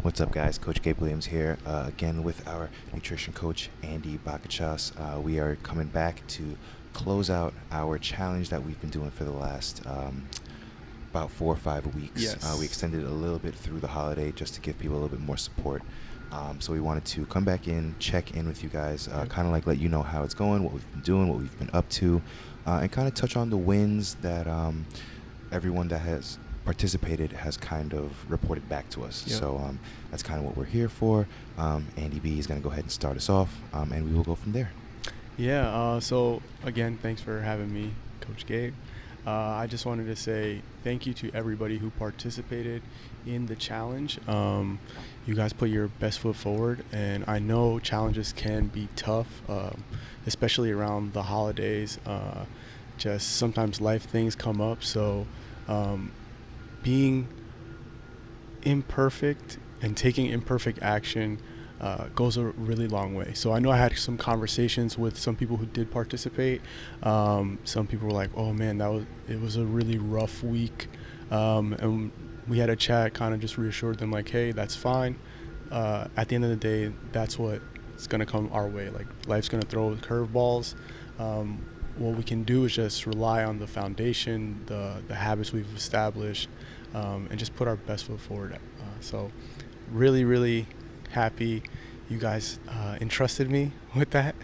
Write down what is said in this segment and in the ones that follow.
What's up, guys? Coach Gabe Williams here, again with our nutrition coach, Andy Bakatsias. We are coming back to close out our challenge that we've been doing for the last about 4 or 5 weeks. Yes. We extended it a little bit through the holiday just to give people a little bit more support. So we wanted to come back in, check in with you guys, kind of like let you know how it's going, what we've been doing, what we've been up to, and kind of touch on the wins that everyone that has participated has kind of reported back to us. Yep. So that's kind of what we're here for. Andy B is going to go ahead and start us off, and we will go from there. Yeah, so again, thanks for having me, Coach Gabe. I just wanted to say thank you to everybody who participated in the challenge. You guys put your best foot forward, and I know challenges can be tough, especially around the holidays. Just sometimes life things come up, so being imperfect and taking imperfect action goes a really long way. So I know I had some conversations with some people who did participate. Some people were like, "Oh man, it was a really rough week," and we had a chat, kind of just reassured them like, "Hey, that's fine. At the end of the day, that's what's gonna come our way. Like life's gonna throw curveballs. What we can do is just rely on the foundation, the habits we've established, and just put our best foot forward." So really, really happy you guys entrusted me with that.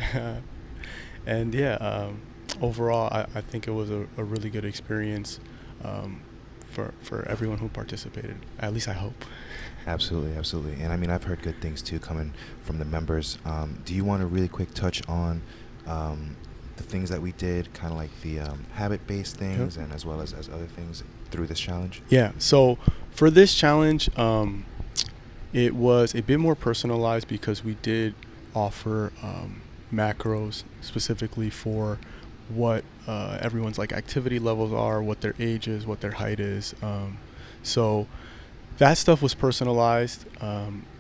And yeah, overall, I think it was a really good experience for everyone who participated. At least I hope. Absolutely. And I mean, I've heard good things too coming from the members. Do you want to really quick touch on the things that we did, kind of like the habit-based things, and as well as other things through this challenge? Yeah, so for this challenge, it was a bit more personalized because we did offer macros specifically for what everyone's like activity levels are, what their age is, what their height is. So that stuff was personalized,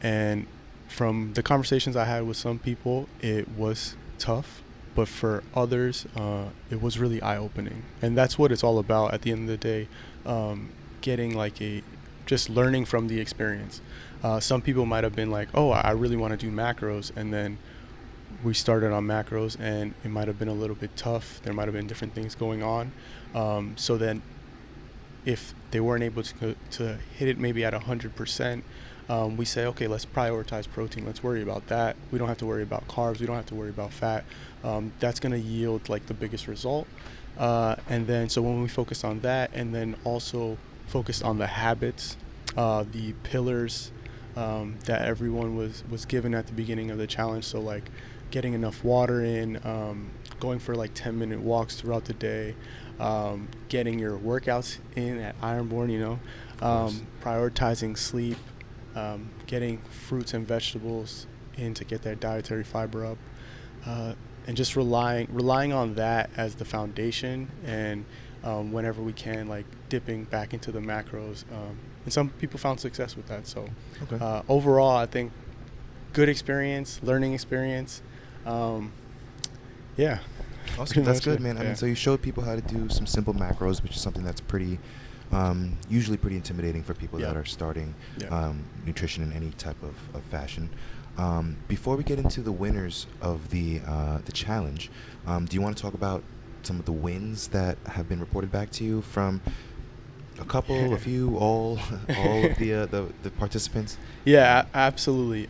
and from the conversations I had with some people, it was tough. But for others, it was really eye-opening. And that's what it's all about at the end of the day, getting like just learning from the experience. Some people might have been like, "Oh, I really want to do macros." And then we started on macros and it might have been a little bit tough. There might have been different things going on. So then if they weren't able to hit it maybe at 100%, we say, okay, let's prioritize protein. Let's worry about that. We don't have to worry about carbs. We don't have to worry about fat. That's going to yield like the biggest result. And then so when we focus on that, and then also focused on the habits, the pillars that everyone was given at the beginning of the challenge. So like getting enough water in, going for like 10-minute walks throughout the day, getting your workouts in at Ironborn, prioritizing sleep, getting fruits and vegetables in to get that dietary fiber up, and just relying on that as the foundation, and whenever we can, like dipping back into the macros. And some people found success with that. So overall, I think good experience, learning experience. Yeah. Awesome. That's good, man. I mean, so you showed people how to do some simple macros, which is something that's pretty, usually pretty intimidating for people that are starting nutrition in any type of fashion. Before we get into the winners of the challenge, do you want to talk about some of the wins that have been reported back to you from a couple, a few, all of the participants? Yeah, absolutely.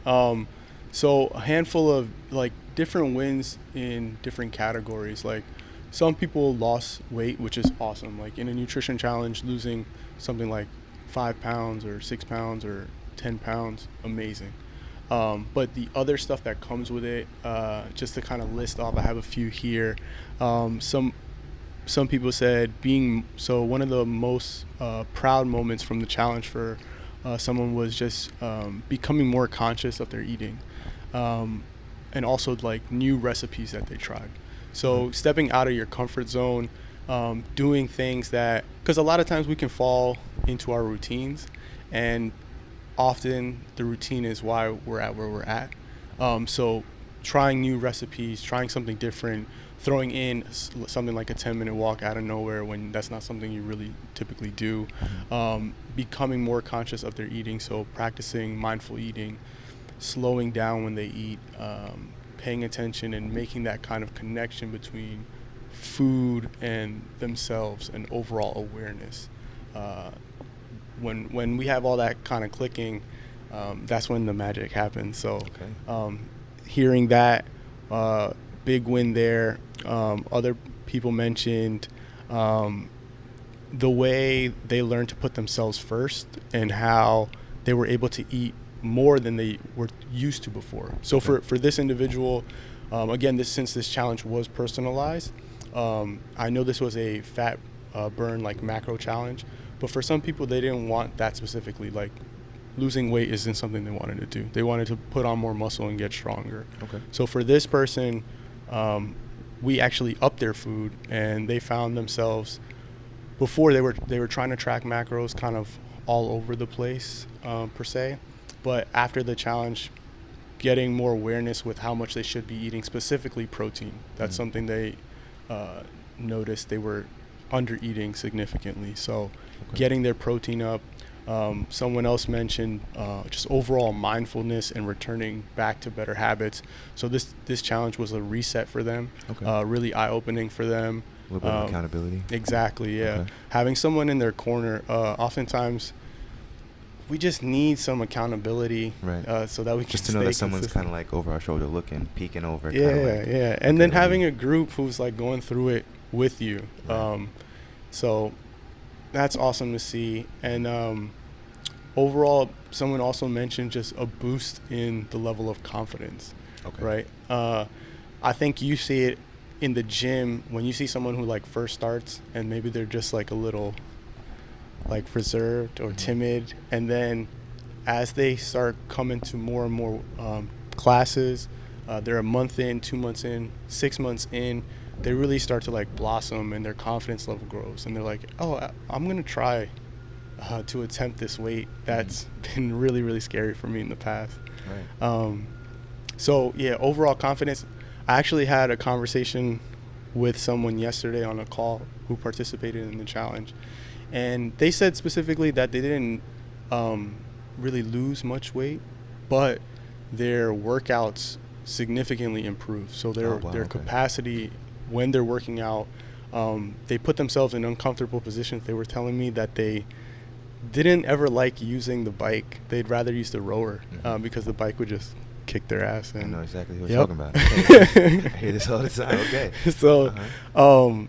So a handful of like different wins in different categories. Like some people lost weight, which is awesome. Like in a nutrition challenge, losing something like 5 pounds or 6 pounds or 10 pounds, amazing. But the other stuff that comes with it, just to kind of list off, I have a few here. Some people said one of the most proud moments from the challenge for someone was just becoming more conscious of their eating, and also like new recipes that they tried. So stepping out of your comfort zone, doing things because a lot of times we can fall into our routines, and often the routine is why we're at where we're at. So trying new recipes, trying something different, throwing in something like a 10-minute walk out of nowhere when that's not something you really typically do, becoming more conscious of their eating, so practicing mindful eating, slowing down when they eat, paying attention and making that kind of connection between food and themselves and overall awareness. When we have all that kind of clicking, that's when the magic happens. So hearing that, big win there. Other people mentioned the way they learned to put themselves first and how they were able to eat more than they were used to before. So for this individual, again, since this challenge was personalized, I know this was a FatBurn like macro challenge, but for some people they didn't want that specifically. Like losing weight isn't something they wanted to do. They wanted to put on more muscle and get stronger. So for this person, we actually upped their food, and they found themselves, before they were trying to track macros kind of all over the place per se, but after the challenge, getting more awareness with how much they should be eating, specifically protein. That's something they noticed they were under eating significantly. So getting their protein up. Someone else mentioned just overall mindfulness and returning back to better habits. So this challenge was a reset for them, really eye-opening for them. A little bit of accountability. Exactly, yeah. Having someone in their corner, oftentimes we just need some accountability, so that we can just to know that someone's kind of like over our shoulder looking, peeking over. And then having a group who's like going through it with you. So that's awesome to see. And overall, someone also mentioned just a boost in the level of confidence, right? I think you see it in the gym when you see someone who like first starts and maybe they're just like a little like reserved or timid, and then as they start coming to more and more classes, they're a month in, 2 months in, 6 months in, they really start to like blossom and their confidence level grows, and they're like, oh, I'm gonna try to attempt this weight that's been really, really scary for me in the past. So yeah, overall confidence. I actually had a conversation with someone yesterday on a call who participated in the challenge, and they said specifically that they didn't really lose much weight, but their workouts significantly improved. So their capacity when they're working out, they put themselves in uncomfortable positions. They were telling me that they didn't ever like using the bike. They'd rather use the rower because the bike would just kick their ass. And I know exactly what you're talking about. I hear this all the time. So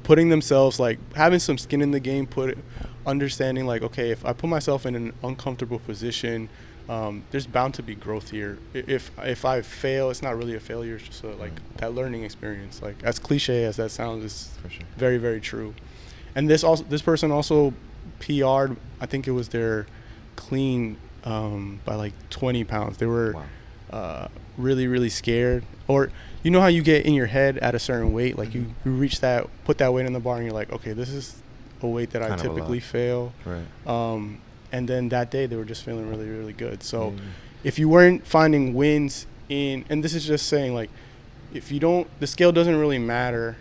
putting themselves, like having some skin in the game, understanding like, okay, if I put myself in an uncomfortable position, there's bound to be growth here. If I fail, it's not really a failure. It's just that learning experience. Like as cliche as that sounds, is very, very true. And this person also PR'd, I think it was their clean by like 20 pounds. They were really, really scared. Or you know how you get in your head at a certain weight, like you reach that, put that weight in the bar, and you're like, okay, this is a weight that I typically fail. And then that day they were just feeling really, really good. So if you weren't finding wins and this is just saying, like, if you don't, the scale doesn't really matter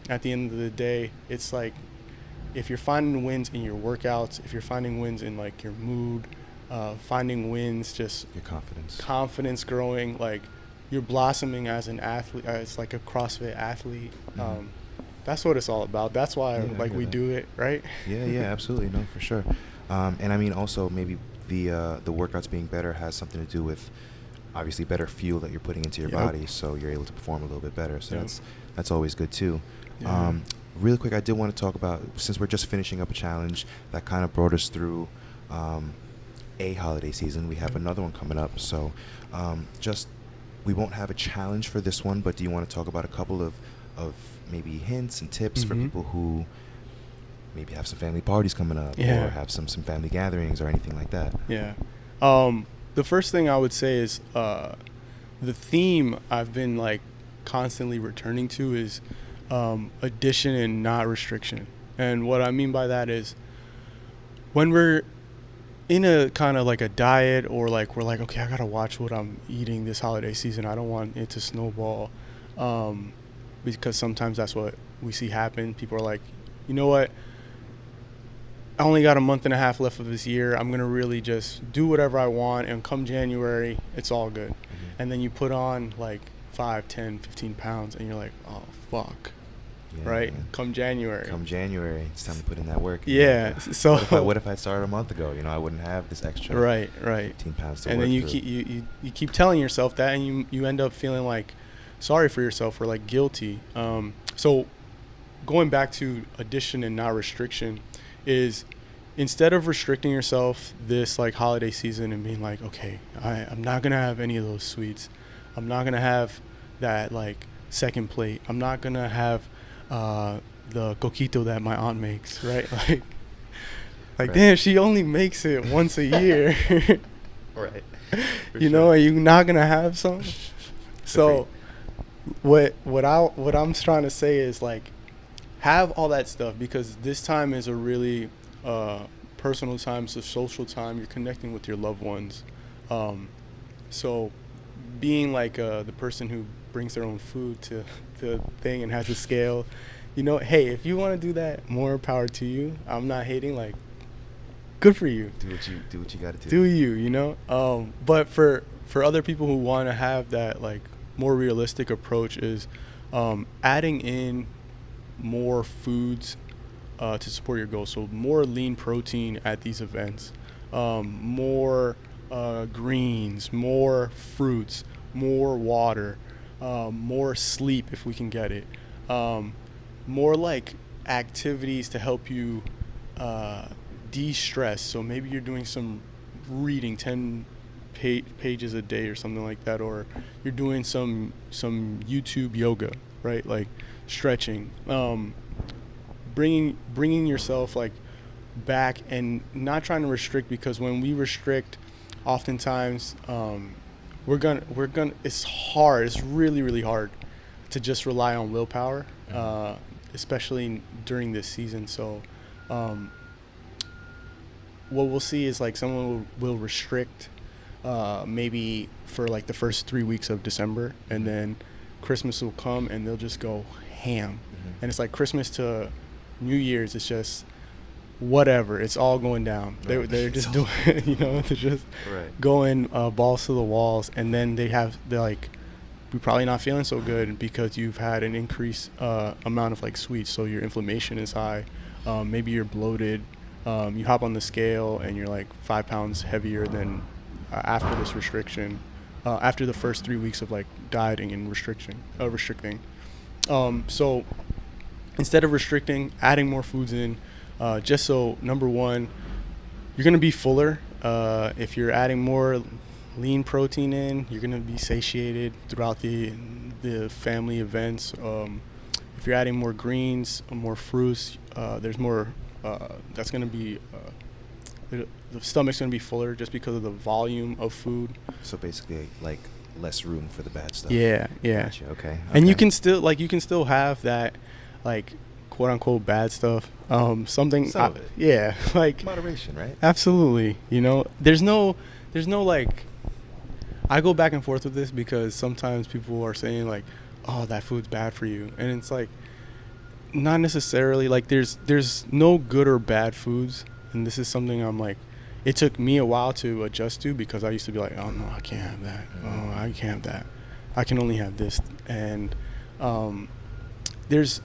at the end of the day. It's like, if you're finding wins in your workouts, if you're finding wins in like your mood, finding wins, just your confidence growing, like you're blossoming as an athlete, as like a CrossFit athlete. That's what it's all about. That's why we do it, right? Yeah, absolutely. No, for sure. And I mean, also maybe the workouts being better has something to do with obviously better fuel that you're putting into your body, so you're able to perform a little bit better. So that's always good too. Really quick, I did want to talk about, since we're just finishing up a challenge that kind of brought us through a holiday season, we have another one coming up. So we won't have a challenge for this one, but do you want to talk about a couple of maybe hints and tips for people who maybe have some family parties coming up or have some family gatherings or anything like that? The first thing I would say is the theme I've been like constantly returning to is addition and not restriction. And what I mean by that is when we're in a kind of like a diet, or like we're like, okay, I gotta watch what I'm eating this holiday season. I don't want it to snowball, because sometimes that's what we see happen. People are like, you know what? I only got a month and a half left of this year. I'm gonna really just do whatever I want, and come January, it's all good. Mm-hmm. And then you put on like 5, 10, 15 pounds, and you're like, oh fuck. Yeah, right? Man. Come January, it's time to put in that work. Yeah. Know? So what if I started a month ago? You know, I wouldn't have this extra right 15 pounds to and work then you through. keep you keep telling yourself that, and you end up feeling like sorry for yourself, or like guilty. So going back to addition and not restriction is, instead of restricting yourself this like holiday season and being like, okay, I'm not gonna have any of those sweets, I'm not gonna have that like second plate, I'm not gonna have the coquito that my aunt makes, right? Like right. Damn, she only makes it once a year. Right. You know, are you not gonna have some? So what I'm trying to say is, like, have all that stuff, because this time is a really personal time, it's a social time, you're connecting with your loved ones. So being like the person who brings their own food to the thing and has a scale, you know, hey, if you want to do that, more power to you. I'm not hating, like, good for you. Do what you got to do. Do you know? But for other people who want to have that like more realistic approach is adding in more foods to support your goals. So more lean protein at these events, more greens, more fruits, more water, more sleep if we can get it, more like activities to help you de-stress. So maybe you're doing some reading, 10 pages a day or something like that, or you're doing some YouTube yoga, right? Like stretching, bringing yourself like back, and not trying to restrict, because when we restrict, oftentimes we're gonna it's hard, it's really, really hard to just rely on willpower, especially during this season. So what we'll see is like someone will restrict maybe for like the first 3 weeks of December, and then Christmas will come and they'll just go ham. And it's like Christmas to New Year's, it's just whatever, it's all going down. They're just doing you know, they're just going balls to the walls, and then they're like, you're probably not feeling so good because you've had an increased amount of like sweets, so your inflammation is high, maybe you're bloated, you hop on the scale and you're like 5 pounds heavier than after this restriction, after the first 3 weeks of like dieting and restricting. So instead of restricting, adding more foods in, just so, number one, you're going to be fuller. If you're adding more lean protein in, you're going to be satiated throughout the family events. If you're adding more greens, more fruits, there's more, that's going to be, the stomach's going to be fuller just because of the volume of food. So basically, like, less room for the bad stuff. Yeah. Gotcha. Okay. And you can still have that, like, quote unquote bad stuff. Something. Some of it. Yeah. Like moderation, right? Absolutely. You know, there's no like. I go back and forth with this because sometimes people are saying like, "Oh, that food's bad for you," and it's like, not necessarily. Like, there's no good or bad foods, and this is something I'm like. It took me a while to adjust to, because I used to be like, oh no, I can't have that. Oh, I can't have that. I can only have this. And there's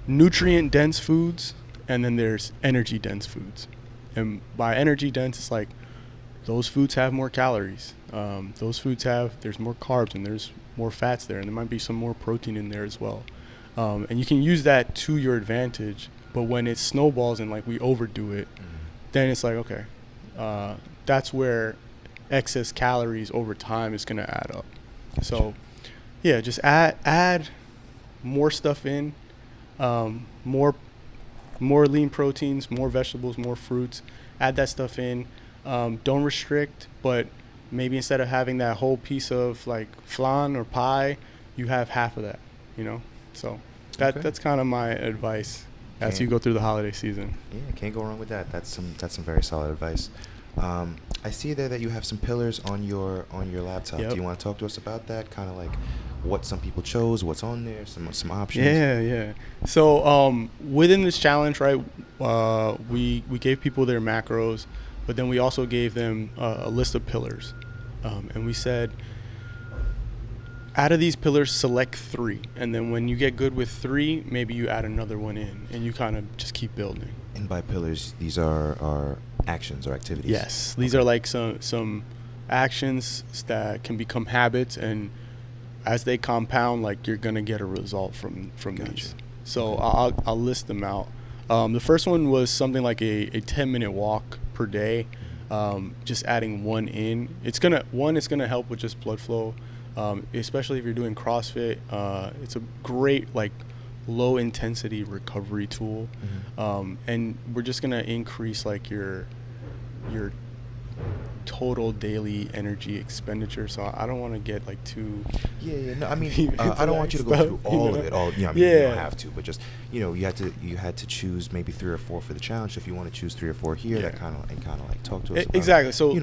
nutrient-dense foods, and then there's energy-dense foods. And by energy-dense, it's like those foods have more calories. Those foods there's more carbs, and there's more fats there, and there might be some more protein in there as well. And you can use that to your advantage. But when it snowballs and like we overdo it, then it's like, okay. That's where excess calories over time is going to add up. So, yeah, just add more stuff in, more lean proteins, more vegetables, more fruits. Add that stuff in. Don't restrict, but maybe instead of having that whole piece of like flan or pie, you have half of that. You know, so that's kind of my advice as you go through the holiday season. Yeah, can't go wrong with that. That's some very solid advice. I see there that you have some pillars on your laptop. Yep. Do you want to talk to us about that? Kind of like what some people chose, what's on there, some options. Yeah. So within this challenge, right, we gave people their macros, but then we also gave them a list of pillars, and we said, out of these pillars, select 3, and then when you get good with 3, maybe you add another one in, and you kind of just keep building. And by pillars, these are actions or activities. Yes, these are like some actions that can become habits, and as they compound, like you're gonna get a result from Gotcha. these. So I'll list them out. The first one was something like a 10-minute walk per day. Just adding 1 in. It's gonna help with just blood flow, especially if you're doing CrossFit. It's a great like low intensity recovery tool, and we're just gonna increase like your total daily energy expenditure. So I don't want to get like too no, I mean I don't want you to go through all of it you don't have to, but just you had to choose maybe 3 or 4 for the challenge. If you want to choose 3 or 4 here, that kind of like talk to us about exactly it. So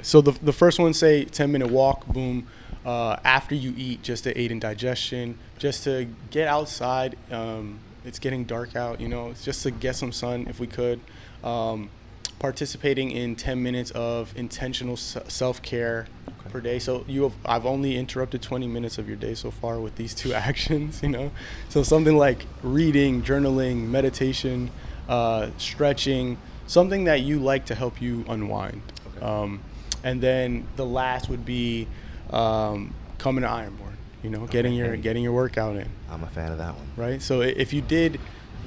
so the first one, say 10-minute walk, boom, after you eat, just to aid in digestion, just to get outside. It's getting dark out, it's just to get some sun if we could. Participating in 10 minutes of intentional self-care per day. So I've only interrupted 20 minutes of your day so far with these 2 actions, So something like reading, journaling, meditation, stretching, something that you like to help you unwind. Okay. And then the last would be coming to Ironborn, getting your workout in. I'm a fan of that one. Right? So if you did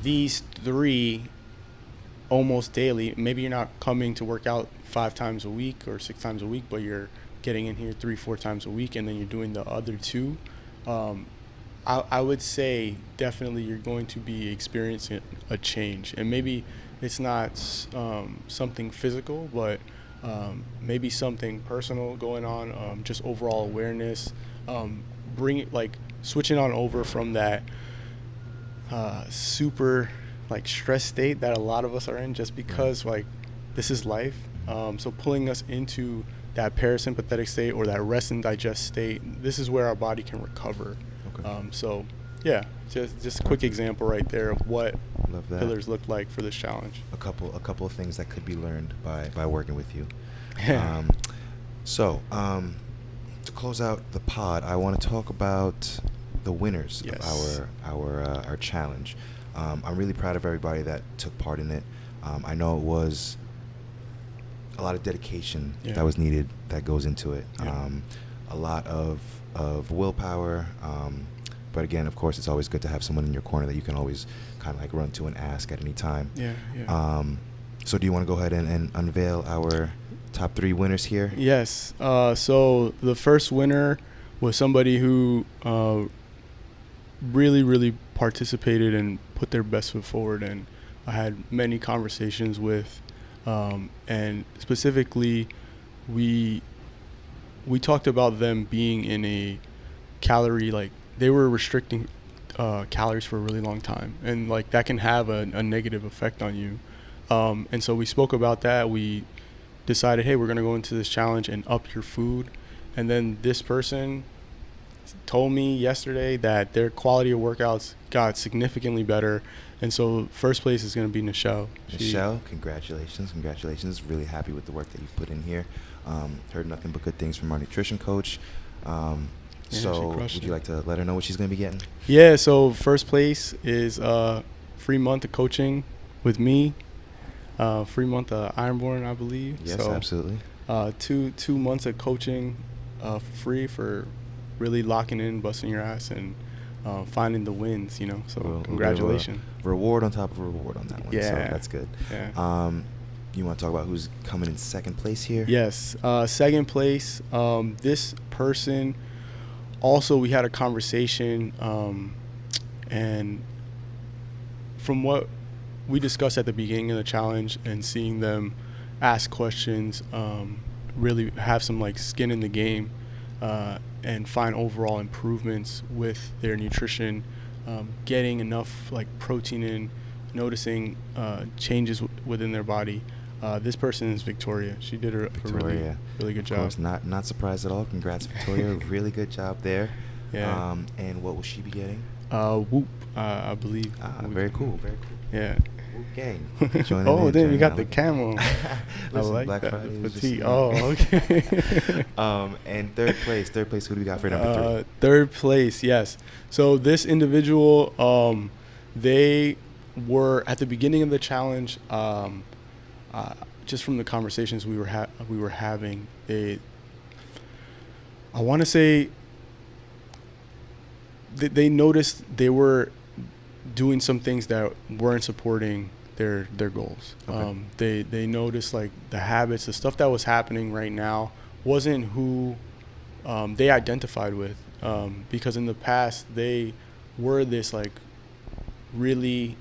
these 3 almost daily, maybe you're not coming to work out 5 times a week or 6 times a week, but you're getting in here 3-4 times a week, and then you're doing the other 2. I would say definitely you're going to be experiencing a change, and maybe it's not something physical, but maybe something personal going on, just overall awareness, switching on over from that super like stress state that a lot of us are in, just because like this is life. So pulling us into that parasympathetic state or that rest and digest state, this is where our body can recover. Okay. So yeah, just a quick example right there of what pillars look like for this challenge. A couple of things that could be learned by working with you. To close out the pod, I want to talk about the winners of our challenge. I'm really proud of everybody that took part in it. I know it was a lot of dedication that was needed, that goes into it. A lot of willpower. But again, of course, it's always good to have someone in your corner that you can always kind of like run to and ask at any time. So do you want to go ahead and unveil our top 3 winners here? Yes. So the first winner was somebody who really, really participated and put their best foot forward, and I had many conversations with, and specifically we talked about them being in a calorie, like they were restricting calories for a really long time, and like that can have a negative effect on you, and so we spoke about that. We decided, hey, we're going to go into this challenge and up your food, and then this person told me yesterday that their quality of workouts got significantly better, and so first place is going to be Nichelle. Nichelle, congratulations. Really happy with the work that you've put in here. Heard nothing but good things from our nutrition coach. So would you like to let her know what she's going to be getting? Yeah, so first place is free month of coaching with me, free month of Ironborn, I believe. Yes, so, absolutely. 2 months of coaching free for really locking in, busting your ass, and finding the wins, So congratulations. Reward on top of reward on that one. Yeah. So that's good. Yeah. You want to talk about who's coming in second place here? Yes. Second place, this person, also we had a conversation, and from what we discussed at the beginning of the challenge and seeing them ask questions, really have some like skin in the game, and find overall improvements with their nutrition, getting enough like protein in, noticing changes within their body. This person is Victoria. She did a really good job. Of course, not surprised at all. Congrats, Victoria. Really good job there. Yeah. And what will she be getting? Whoop, I believe. Very cool. Very cool. Yeah. Whoop gang. Oh, then you got the camo. Listen, I like Black Friday. Petite. Okay. And third place, who do we got for number 3? Third place, yes. So this individual, they were at the beginning of the challenge. Just from the conversations we were having, I want to say they noticed they were doing some things that weren't supporting their goals. Okay. They noticed like the habits, the stuff that was happening right now wasn't who they identified with, because in the past they were this like really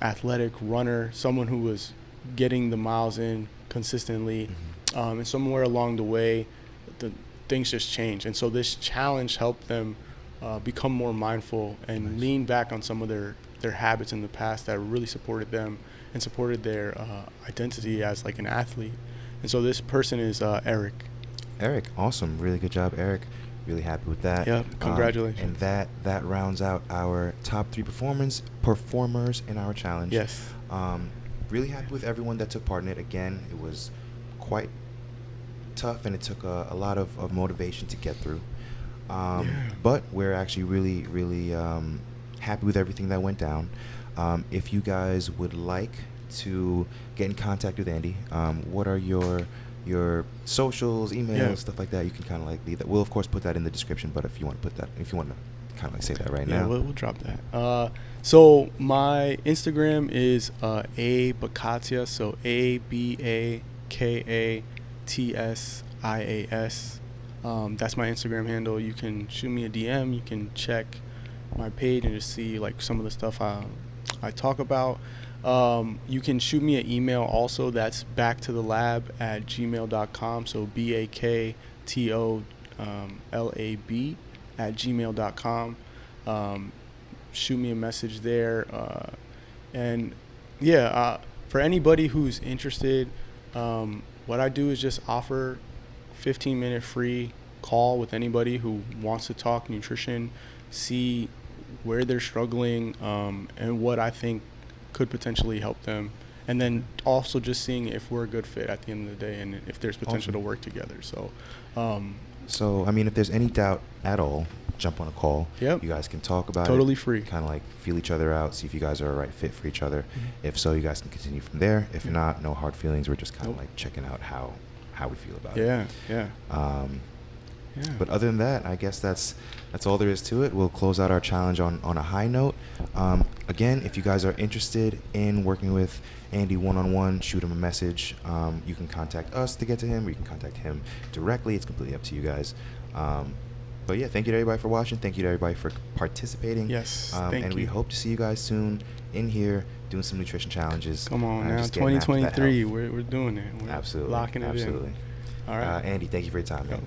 athletic runner, someone who was getting the miles in consistently, and somewhere along the way the things just changed, and so this challenge helped them become more mindful and lean back on some of their habits in the past that really supported them and supported their identity as like an athlete. And so this person is Eric. Awesome. Really good job, Eric. Really happy with that. Yeah, congratulations. And that rounds out our top 3 performers in our challenge. Yes. Really happy with everyone that took part in it. Again, it was quite tough, and it took a lot of motivation to get through. But we're actually really, really happy with everything that went down. If you guys would like to get in contact with Andy, what are your socials, emails, stuff like that? You can kind of like leave that. We'll of course put that in the description, but if you want to kind of like say that right now. We'll drop that. So my Instagram is Bakatsias, so ABAKATSIAS. That's my Instagram handle. You can shoot me a DM. You can check my page and just see like some of the stuff I talk about. You can shoot me an email also. That's backtothelab@gmail.com. So BAKTOLAB@gmail.com. Shoot me a message there. For anybody who's interested, what I do is just offer 15-minute free call with anybody who wants to talk nutrition, see where they're struggling, and what I think could potentially help them, and then also just seeing if we're a good fit at the end of the day and if there's potential to work together. So I mean, if there's any doubt at all, jump on a call. Yep. You guys can talk about totally it. free. Kind of like feel each other out, see if you guys are a right fit for each other. If so, you guys can continue from there. If not, no hard feelings. We're just kind of like checking out how we feel about it. But other than that, I guess that's all there is to it. We'll close out our challenge on a high note. Again, if you guys are interested in working with Andy one-on-one, shoot him a message. You can contact us to get to him, or you can contact him directly. It's completely up to you guys. But yeah, thank you to everybody for watching. Thank you to everybody for participating. Yes, and we hope to see you guys soon in here doing some nutrition challenges. Come on now, 2023, we're doing it. We're absolutely locking it in. Absolutely. All right. Andy, thank you for your time, man.